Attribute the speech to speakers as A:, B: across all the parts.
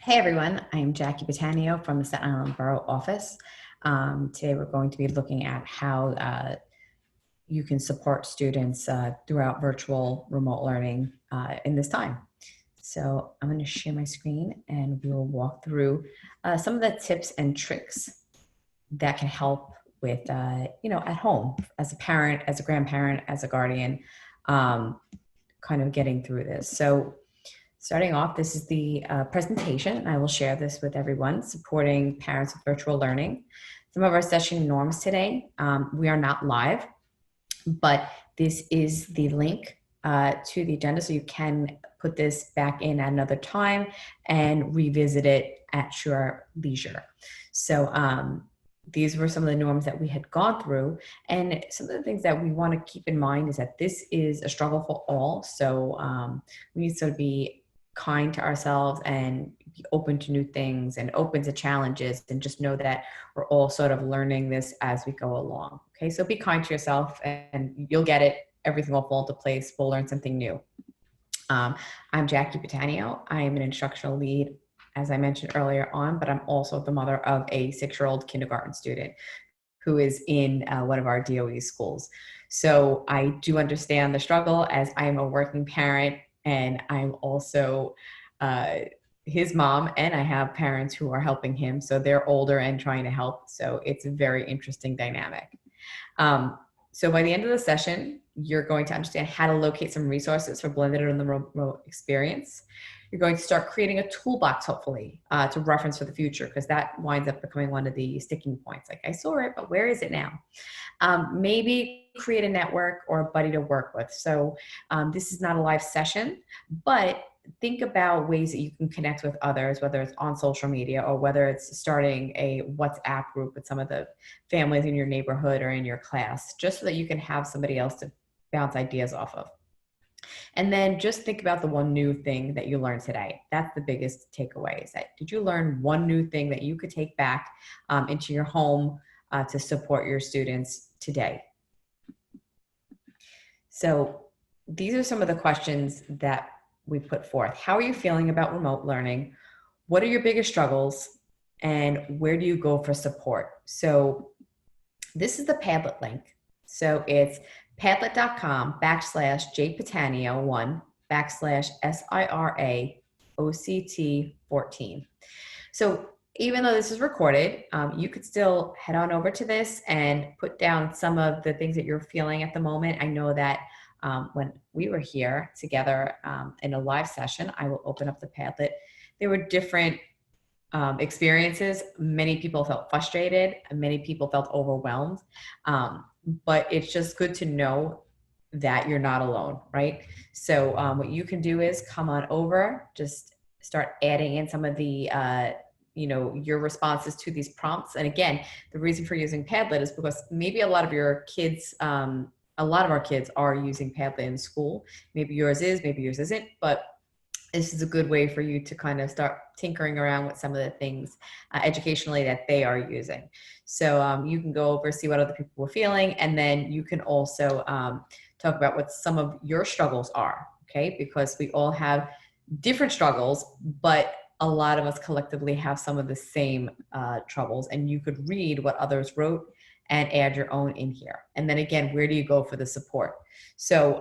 A: Hey everyone, I'm Jackie Batanio from the Staten Island Borough office. Today we're going to be looking at how you can support students throughout virtual remote learning in this time. So I'm going to share my screen and we will walk through some of the tips and tricks that can help with, at home as a parent, as a grandparent, as a guardian, kind of getting through this. So starting off, this is the presentation, and I will share this with everyone, supporting parents with virtual learning. Some of our session norms today, we are not live, but this is the link to the agenda, so you can put this back in at another time and revisit it at your leisure. So these were some of the norms that we had gone through, and some of the things that we want to keep in mind is that this is a struggle for all, so we need to sort of be kind to ourselves and be open to new things and open to challenges, and just know that we're all sort of learning this as we go along. Okay, so be kind to yourself and you'll get it. Everything will fall into place. We'll learn something new. I'm Jackie Batanio. I am an instructional lead, as I mentioned earlier on, but I'm also the mother of a 6-year-old kindergarten student who is in one of our DOE schools. So I do understand the struggle, as I am a working parent, and I'm also his mom, and I have parents who are helping him. So they're older and trying to help. So it's a very interesting dynamic. So by the end of the session, you're going to understand how to locate some resources for blended and the remote experience. You're going to start creating a toolbox, hopefully, to reference for the future, because that winds up becoming one of the sticking points. Like, I saw it, but where is it now? Maybe create a network or a buddy to work with. So this is not a live session, but think about ways that you can connect with others, whether it's on social media or whether it's starting a WhatsApp group with some of the families in your neighborhood or in your class, just so that you can have somebody else to bounce ideas off of. And then just think about the one new thing that you learned today. That's the biggest takeaway, is that did you learn one new thing that you could take back into your home to support your students today? So these are some of the questions that we put forth. How are you feeling about remote learning? What are your biggest struggles? And where do you go for support? So this is the Padlet link. So it's padlet.com/jpatania1/SIRA/OCT14. So even though this is recorded, you could still head on over to this and put down some of the things that you're feeling at the moment. I know that when we were here together in a live session, I will open up the Padlet. There were different experiences. Many people felt frustrated, and many people felt overwhelmed. But it's just good to know that you're not alone, right? So what you can do is come on over, just start adding in some of the your responses to these prompts. And again, the reason for using Padlet is because maybe a lot of your kids, a lot of our kids are using Padlet in school. Maybe yours is, maybe yours isn't, but this is a good way for you to kind of start tinkering around with some of the things educationally that they are using. So you can go over, see what other people were feeling, and then you can also talk about what some of your struggles are, okay? Because we all have different struggles, but a lot of us collectively have some of the same troubles, and you could read what others wrote and add your own in here. And then again, where do you go for the support? So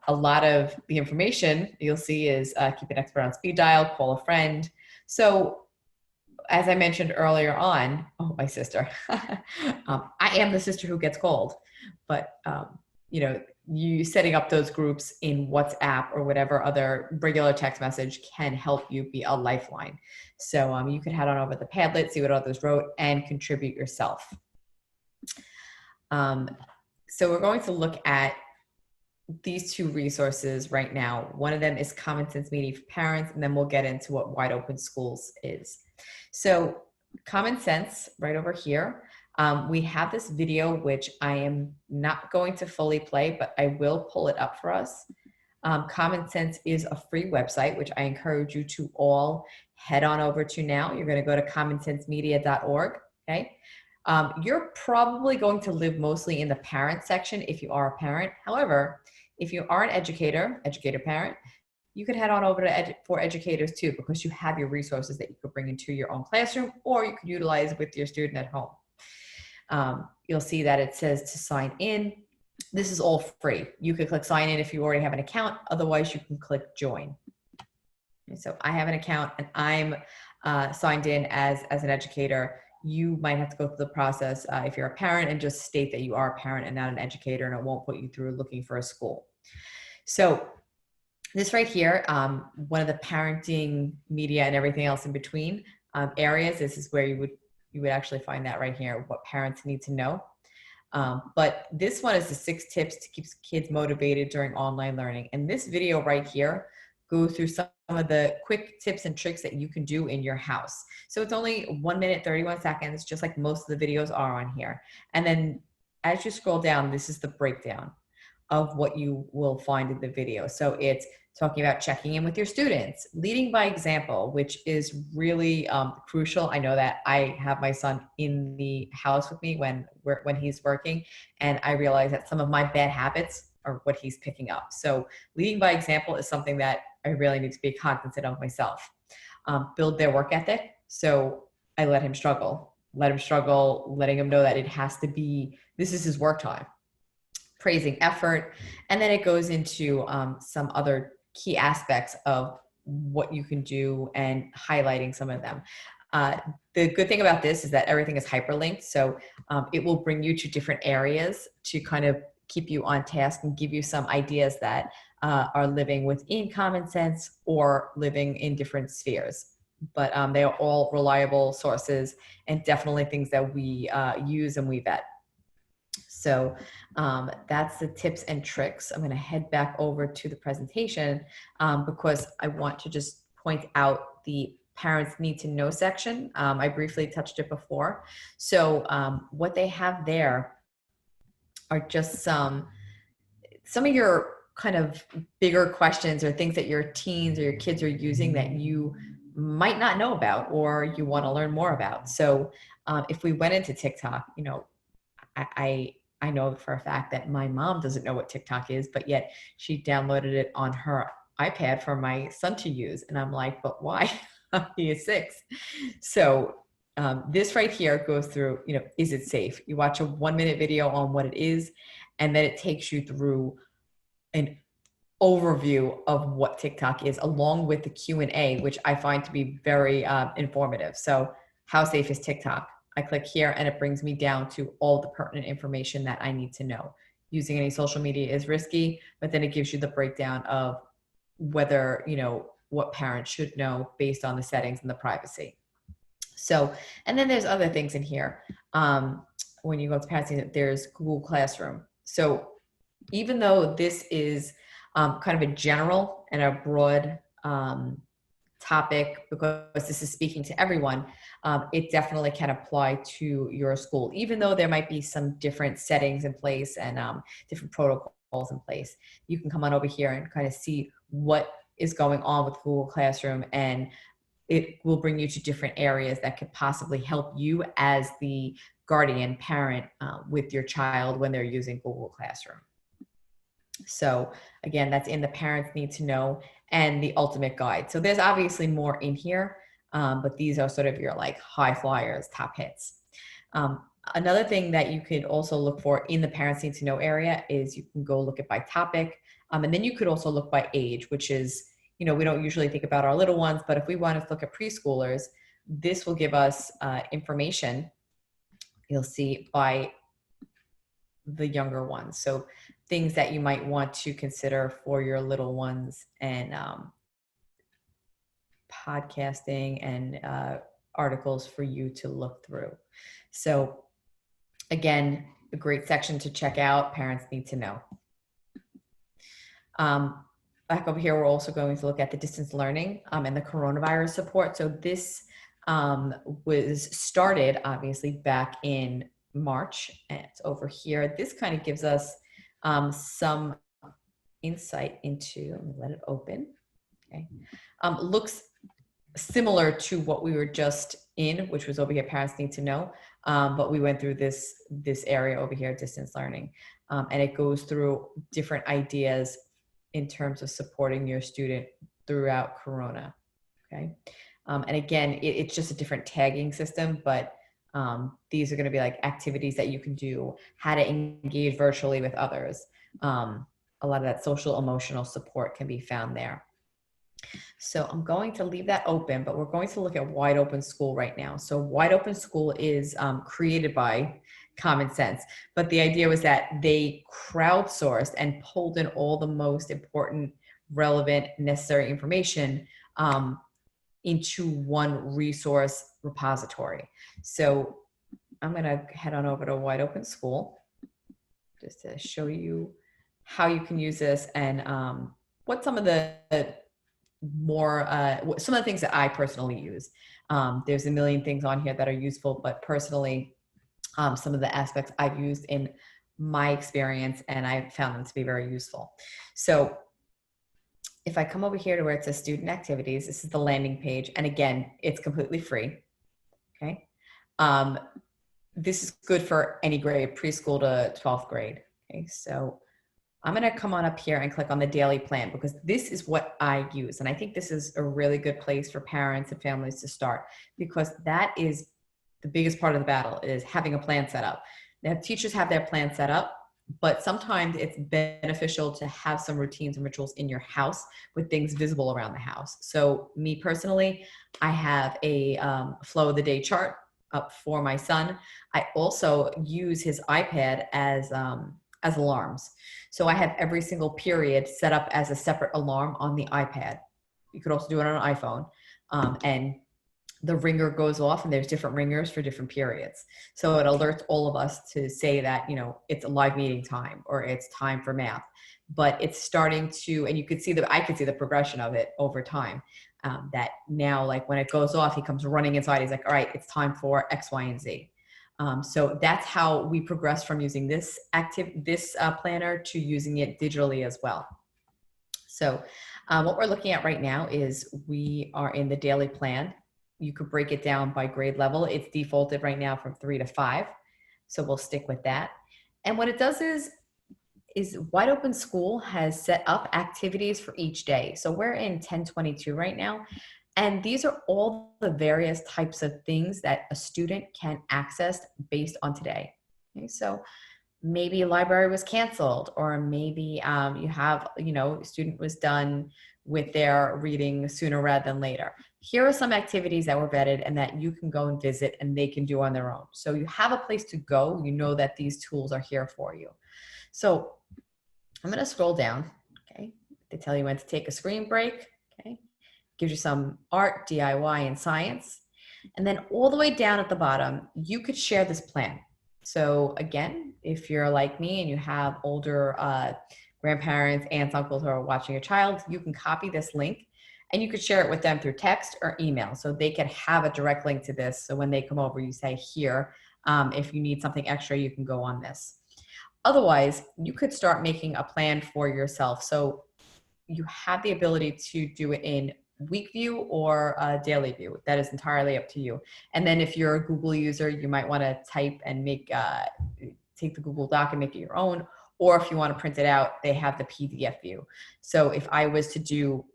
A: a lot of the information you'll see is keep an expert on speed dial, call a friend. So as I mentioned earlier on, oh, my sister, I am the sister who gets called, but you setting up those groups in WhatsApp or whatever other regular text message can help you be a lifeline. So you could head on over to the Padlet, see what others wrote, and contribute yourself. So we're going to look at these two resources right now. One of them is Common Sense Media for Parents, and then we'll get into what Wide Open Schools is. So Common Sense, right over here, we have this video, which I am not going to fully play, but I will pull it up for us. Common Sense is a free website, which I encourage you to all head on over to now. You're going to go to commonsensemedia.org, okay? You're probably going to live mostly in the parent section if you are a parent. However, if you are an educator parent, you could head on over to for educators too, because you have your resources that you could bring into your own classroom, or you could utilize with your student at home. You'll see that it says to sign in. This is all free. You could click sign in if you already have an account. Otherwise, you can click join. And so I have an account and I'm signed in as an educator. You might have to go through the process if you're a parent, and just state that you are a parent and not an educator, and it won't put you through looking for a school. So this right here, one of the parenting media and everything else in between areas, this is where you would actually find that right here, what parents need to know. But this one is the 6 tips to keep kids motivated during online learning. And this video right here goes through some of the quick tips and tricks that you can do in your house. So it's only 1 minute, 31 seconds, just like most of the videos are on here. And then as you scroll down, this is the breakdown of what you will find in the video. So it's talking about checking in with your students, leading by example, which is really crucial. I know that I have my son in the house with me when he's working, and I realize that some of my bad habits are what he's picking up. So leading by example is something that I really need to be cognizant of myself. Build their work ethic. So I let him struggle, letting him know that it has to be, this is his work time. Praising effort. And then it goes into some other key aspects of what you can do and highlighting some of them. The good thing about this is that everything is hyperlinked. So it will bring you to different areas to kind of keep you on task and give you some ideas that are living within common sense or living in different spheres. But they are all reliable sources and definitely things that we use and we vet. So that's the tips and tricks. I'm going to head back over to the presentation because I want to just point out the parents need to know section. I briefly touched it before. So what they have there are just some of your kind of bigger questions or things that your teens or your kids are using that you might not know about or you want to learn more about. So if we went into TikTok, you know, I know for a fact that my mom doesn't know what TikTok is, but yet she downloaded it on her iPad for my son to use. And I'm like, but why? He is 6. So this right here goes through, you know, is it safe? You watch a 1-minute video on what it is, and then it takes you through an overview of what TikTok is, along with the Q&A, which I find to be very informative. So how safe is TikTok? I click here and it brings me down to all the pertinent information that I need to know. Using any social media is risky, but then it gives you the breakdown of whether, you know, what parents should know based on the settings and the privacy. So, and then there's other things in here. When you go to parenting, there's Google Classroom. So even though this is kind of a general and a broad topic, because this is speaking to everyone, it definitely can apply to your school, even though there might be some different settings in place and different protocols in place. You can come on over here and kind of see what is going on with Google Classroom, and it will bring you to different areas that could possibly help you as the guardian parent with your child when they're using Google Classroom. So again, that's in the parents need to know and the ultimate guide. So there's obviously more in here, but these are sort of your like high flyers, top hits. Another thing that you could also look for in the parents need to know area is you can go look at by topic. And then you could also look by age, which is, you know, we don't usually think about our little ones, but if we want to look at preschoolers, this will give us information, you'll see, by the younger ones. So things that you might want to consider for your little ones, and podcasting and articles for you to look through. So again, a great section to check out, parents need to know. Back over here, we're also going to look at the distance learning and the coronavirus support. So this was started obviously back in March, and it's over here. This kind of gives us some insight into, let me let it open. Okay. Looks similar to what we were just in, which was over here, parents need to know, but we went through this area over here, distance learning, and it goes through different ideas in terms of supporting your student throughout Corona, okay? And again, it's just a different tagging system, but these are going to be like activities that you can do, how to engage virtually with others. A lot of that social emotional support can be found there. So I'm going to leave that open, but we're going to look at Wide Open School right now. So Wide Open School is created by Common Sense, but the idea was that they crowdsourced and pulled in all the most important, relevant, necessary information into one resource repository. So I'm going to head on over to Wide Open School just to show you how you can use this and what some of the some of the things that I personally use. There's a million things on here that are useful, but personally, some of the aspects I've used in my experience and I found them to be very useful. So if I come over here to where it says student activities, this is the landing page. And again, it's completely free, okay? This is good for any grade, preschool to 12th grade, okay? So I'm gonna come on up here and click on the daily plan because this is what I use. And I think this is a really good place for parents and families to start because that is the biggest part of the battle is having a plan set up. Now, teachers have their plan set up, but sometimes it's beneficial to have some routines and rituals in your house with things visible around the house. So me personally, I have a flow of the day chart up for my son. I also use his iPad as alarms. So I have every single period set up as a separate alarm on the iPad. You could also do it on an iPhone. And the ringer goes off and there's different ringers for different periods. So it alerts all of us to say that, you know, it's a live meeting time or it's time for math, but it's starting to, and you could see that I could see the progression of it over time. That now, like when it goes off, he comes running inside. He's like, all right, it's time for X, Y, and Z. So that's how we progress from using this planner to using it digitally as well. So what we're looking at right now is we are in the daily plan. You could break it down by grade level. It's defaulted right now from 3 to 5. So we'll stick with that. And what it does is Wide Open School has set up activities for each day. So we're in 1022 right now. And these are all the various types of things that a student can access based on today. Okay, so maybe a library was canceled, or maybe you have, a student was done with their reading sooner rather than later. Here are some activities that were vetted and that you can go and visit and they can do on their own. So you have a place to go, you know that these tools are here for you. So I'm going to scroll down, okay, to tell you when to take a screen break, okay. Gives you some art, DIY, and science. And then all the way down at the bottom, you could share this plan. So again, if you're like me and you have older grandparents, aunts, uncles who are watching your child, you can copy this link and you could share it with them through text or email. So they could have a direct link to this. So when they come over, you say here, if you need something extra, you can go on this. Otherwise, you could start making a plan for yourself. So you have the ability to do it in week view or daily view. That is entirely up to you. And then if you're a Google user, you might want to type and take the Google Doc and make it your own. Or if you want to print it out, they have the PDF view. So if I was to do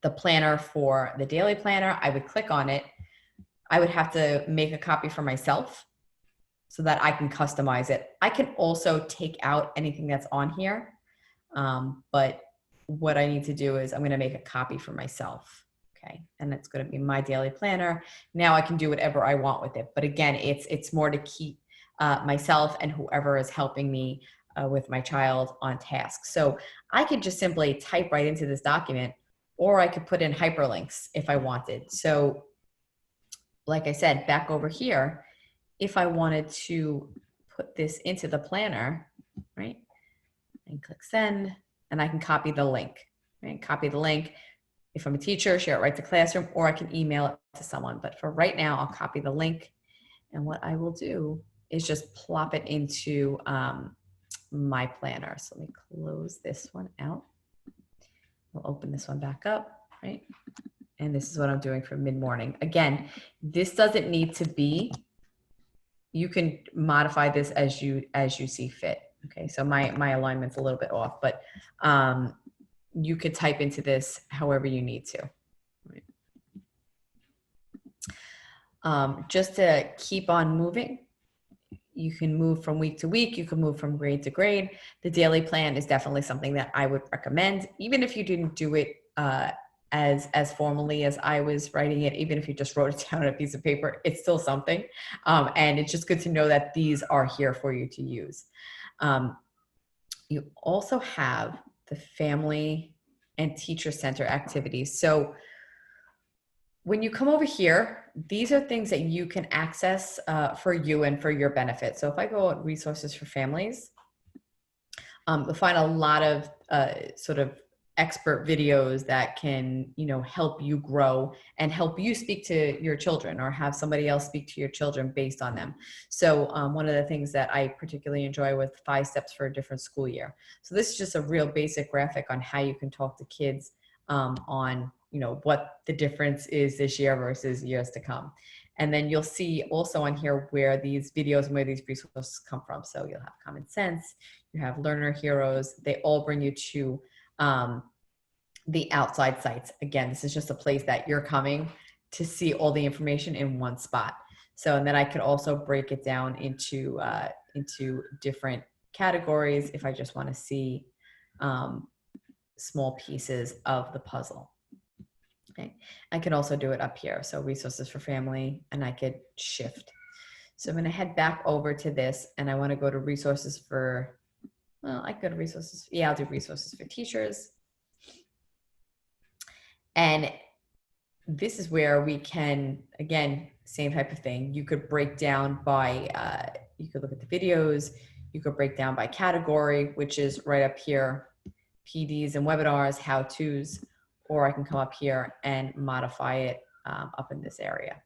A: the planner for the daily planner, I would click on it. I would have to make a copy for myself so that I can customize it. I can also take out anything that's on here, but what I need to do is I'm going to make a copy for myself. Okay. And it's going to be my daily planner. Now I can do whatever I want with it. But again, it's more to keep myself and whoever is helping me with my child on task. So I could just simply type right into this document, or I could put in hyperlinks if I wanted. So like I said, back over here, if I wanted to put this into the planner, right, and click send, and I can copy the link, right? Copy the link. If I'm a teacher, share it right to Classroom, or I can email it to someone. But for right now, I'll copy the link. And what I will do is just plop it into my planner. So let me close this one out. We'll open this one back up, right? And this is what I'm doing for mid-morning. Again, this doesn't need to be, you can modify this as you see fit. Okay, so my alignment's a little bit off, but you could type into this however you need to. Just to keep on moving, you can move from week to week, you can move from grade to grade. The daily plan is definitely something that I would recommend, even if you didn't do it as formally as I was writing it. Even if you just wrote it down on a piece of paper, it's still something. And it's just good to know that these are here for you to use. You also have the family and teacher center activities. So when you come over here, these are things that you can access for you and for your benefit. So if I go at resources for families, you'll find a lot of sort of expert videos that can, you know, help you grow and help you speak to your children or have somebody else speak to your children based on them. So one of the things that I particularly enjoy was 5 steps for a different school year. So this is just a real basic graphic on how you can talk to kids on, you know, what the difference is this year versus years to come. And then you'll see also on here where these videos and where these resources come from. So you'll have Common Sense, you have Learner Heroes. They all bring you to the outside sites. Again, this is just a place that you're coming to see all the information in one spot. So, and then I could also break it down into different categories if I just want to see small pieces of the puzzle. Okay, I can also do it up here. So resources for family, and I could shift. So I'm going to head back over to this, and I want to go to resources for, well, I could go to resources. Yeah, I'll do resources for teachers. And this is where we can, again, same type of thing. You could break down by, you could look at the videos. You could break down by category, which is right up here, PDs and webinars, how-tos, or I can come up here and modify it up in this area.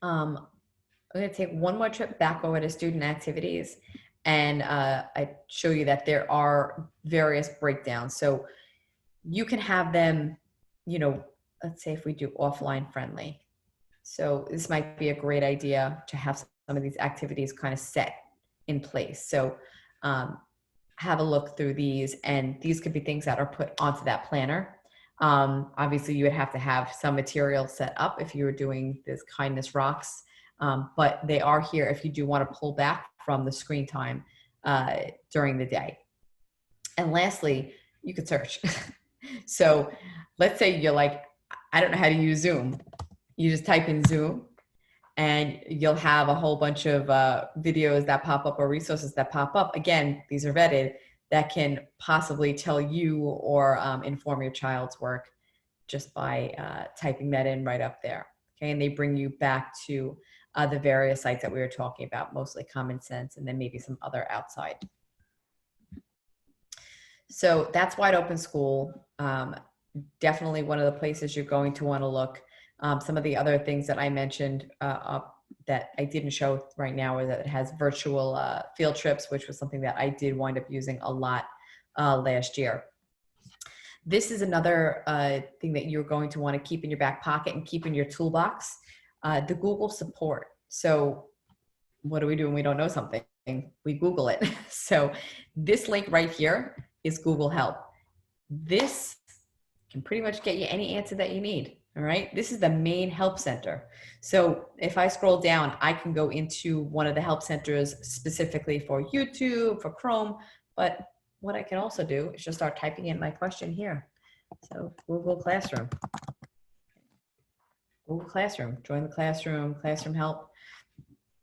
A: I'm going to take one more trip back over to student activities, and I show you that there are various breakdowns. So you can have them, you know, let's say if we do offline friendly. So this might be a great idea to have some of these activities kind of set in place. So have a look through these, and these could be things that are put onto that planner. Obviously you would have to have some material set up if you were doing this Kindness Rocks, but they are here if you do want to pull back from the screen time during the day. And lastly, you could search. So let's say you're like, I don't know how to use Zoom. You just type in Zoom, and you'll have a whole bunch of videos that pop up or resources that pop up. Again, these are vetted, that can possibly tell you or inform your child's work just by typing that in right up there. Okay, and they bring you back to the various sites that we were talking about, mostly Common Sense, and then maybe some other outside. So that's Wide Open School. Definitely one of the places you're going to want to look. Some of the other things that I mentioned that I didn't show right now are that it has virtual field trips, which was something that I did wind up using a lot last year. This is another thing that you're going to want to keep in your back pocket and keep in your toolbox, the Google support. So what do we do when we don't know something? We Google it. So this link right here is Google Help. This can pretty much get you any answer that you need. All right, this is the main help center. So if I scroll down, I can go into one of the help centers specifically for YouTube, for Chrome, but what I can also do is just start typing in my question here. So Google Classroom. Google Classroom, join the classroom, classroom help.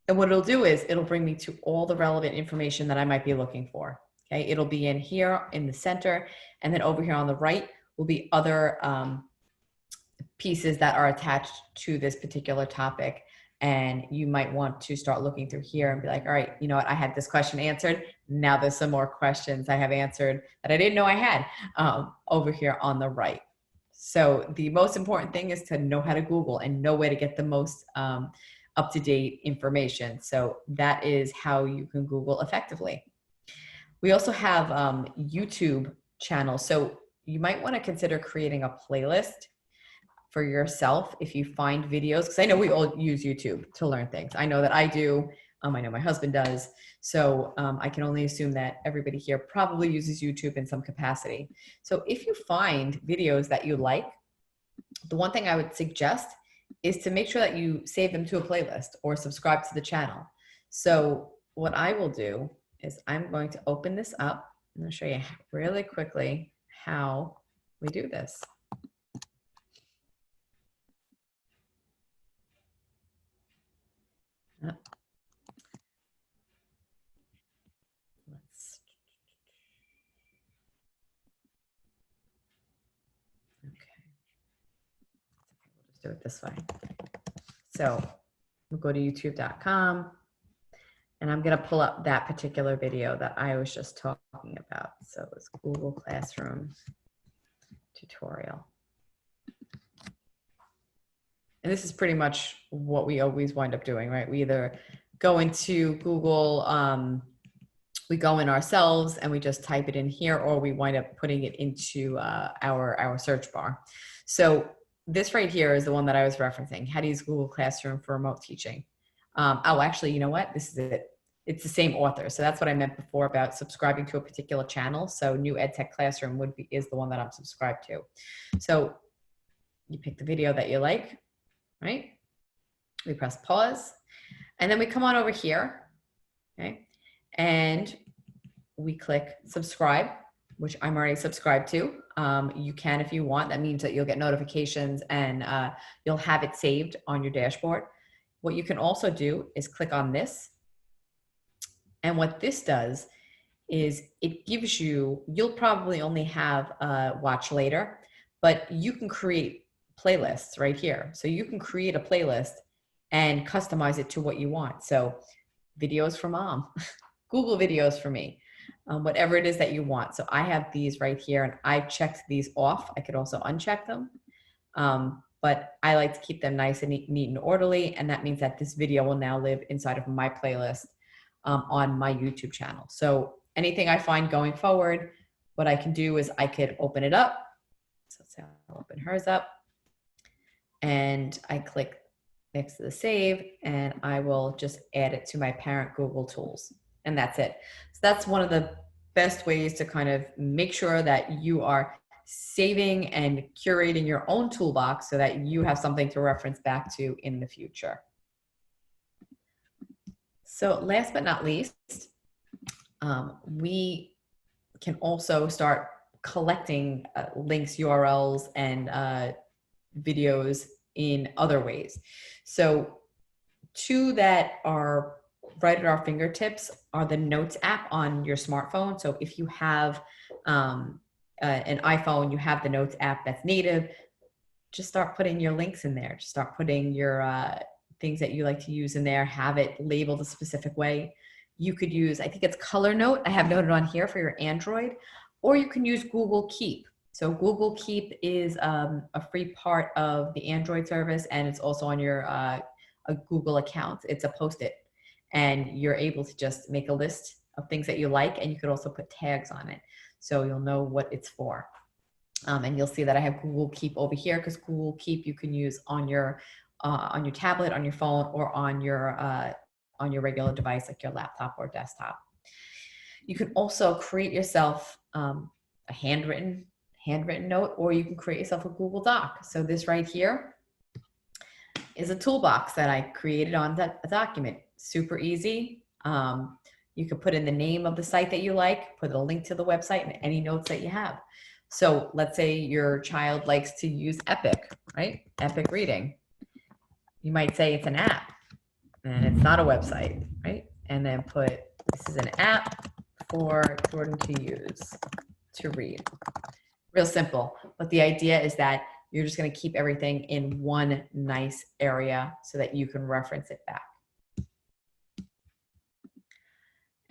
A: And what it'll do is it'll bring me to all the relevant information that I might be looking for. Okay, it'll be in here in the center, and then over here on the right will be other pieces that are attached to this particular topic. And you might want to start looking through here and be like, all right, you know what, I had this question answered. Now there's some more questions I have answered that I didn't know I had over here on the right. So the most important thing is to know how to Google and know where to get the most up-to-date information. So that is how you can Google effectively. We also have YouTube channels. So you might want to consider creating a playlist for yourself if you find videos, because I know we all use YouTube to learn things. I know that I do. I know my husband does. So I can only assume that everybody here probably uses YouTube in some capacity. So if you find videos that you like, the one thing I would suggest is to make sure that you save them to a playlist or subscribe to the channel. So what I will do is I'm going to open this up. I'm going to show you really quickly how we do this. Do it this way. So we'll go to youtube.com and I'm going to pull up that particular video that I was just talking about. So it's Google Classroom tutorial. And this is pretty much what we always wind up doing, right? We either go into Google, we go in ourselves and we just type it in here, or we wind up putting it into our search bar. So this right here is the one that I was referencing. How to use Google Classroom for remote teaching. Oh, actually, you know what? This is it. It's the same author. So that's what I meant before about subscribing to a particular channel. So New EdTech Classroom is the one that I'm subscribed to. So you pick the video that you like, right? We press pause, and then we come on over here, okay? And we click subscribe, which I'm already subscribed to. You can if you want. That means that you'll get notifications and you'll have it saved on your dashboard. What you can also do is click on this. And what this does is it gives you, you'll probably only have watch later, but you can create playlists right here. So you can create a playlist and customize it to what you want. So videos for mom, Google videos for me. Whatever it is that you want. So I have these right here and I've checked these off. I could also uncheck them, but I like to keep them nice and neat and orderly. And that means that this video will now live inside of my playlist on my YouTube channel. So anything I find going forward, what I can do is I could open it up. So I'll open hers up and I click next to the save and I will just add it to my parent Google tools. And that's it. So that's one of the best ways to kind of make sure that you are saving and curating your own toolbox so that you have something to reference back to in the future. So last but not least, we can also start collecting links, URLs, and videos in other ways. So two that are right at our fingertips are the Notes app on your smartphone. So if you have an iPhone, you have the Notes app that's native, just start putting your links in there. Just start putting your things that you like to use in there, have it labeled a specific way. You could use, I think it's Color Note, I have noted on here for your Android, or you can use Google Keep. So Google Keep is a free part of the Android service, and it's also on your a Google account. It's a Post-it. And you're able to just make a list of things that you like, and you could also put tags on it. So you'll know what it's for. And you'll see that I have Google Keep over here because Google Keep you can use on your tablet, on your phone, or on your regular device like your laptop or desktop. You can also create yourself a handwritten note, or you can create yourself a Google Doc. So this right here is a toolbox that I created on a document. Super easy. You could put in the name of the site that you like, put a link to the website, and any notes that you have. So let's say your child likes to use Epic, right? Epic Reading. You might say it's an app and it's not a website, right? And then put, this is an app for Jordan to use to read. Real simple. But the idea is that you're just going to keep everything in one nice area so that you can reference it back.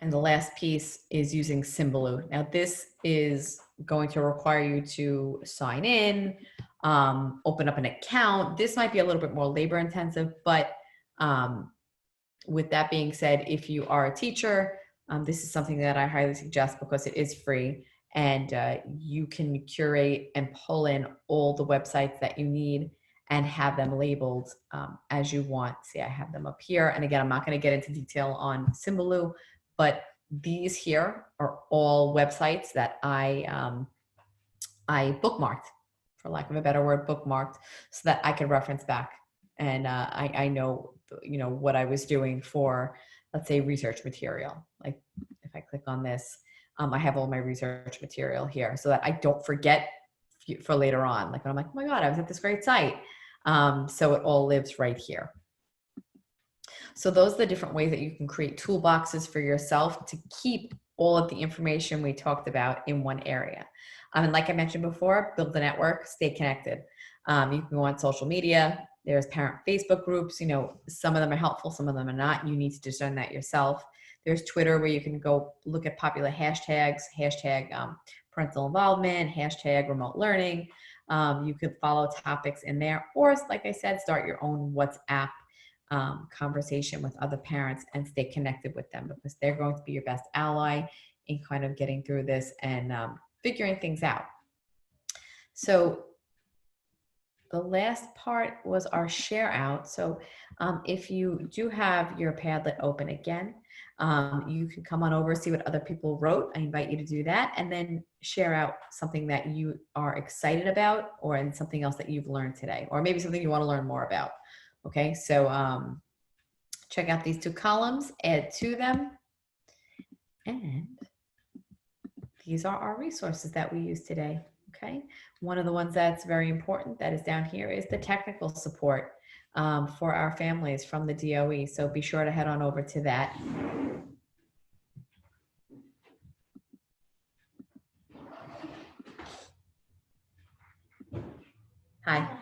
A: And the last piece is using Symbaloo. Now this is going to require you to sign in, open up an account. This might be a little bit more labor intensive, but with that being said, if you are a teacher, this is something that I highly suggest because it is free and you can curate and pull in all the websites that you need and have them labeled as you want. See, I have them up here. And again, I'm not going to get into detail on Symbaloo, but these here are all websites that I bookmarked, for lack of a better word, bookmarked, so that I could reference back. And I know, what I was doing for, let's say, research material. Like if I click on this, I have all my research material here so that I don't forget for later on. Like when I'm like, oh my God, I was at this great site. So it all lives right here. So those are the different ways that you can create toolboxes for yourself to keep all of the information we talked about in one area. And like I mentioned before, build a network, stay connected. You can go on social media. There's parent Facebook groups. Some of them are helpful, some of them are not. You need to discern that yourself. There's Twitter, where you can go look at popular hashtags, hashtag parental involvement, hashtag remote learning. You could follow topics in there, or like I said, start your own WhatsApp conversation with other parents and stay connected with them, because they're going to be your best ally in kind of getting through this and figuring things out. So the last part was our share out. So if you do have your Padlet open again, you can come on over, see what other people wrote. I invite you to do that, and then share out something that you are excited about, or in something else that you've learned today, or maybe something you want to learn more about. Okay, so check out these two columns, add to them, and these are our resources that we use today. Okay, one of the ones that's very important that is down here is the technical support for our families from the DOE. So be sure to head on over to that. Hi.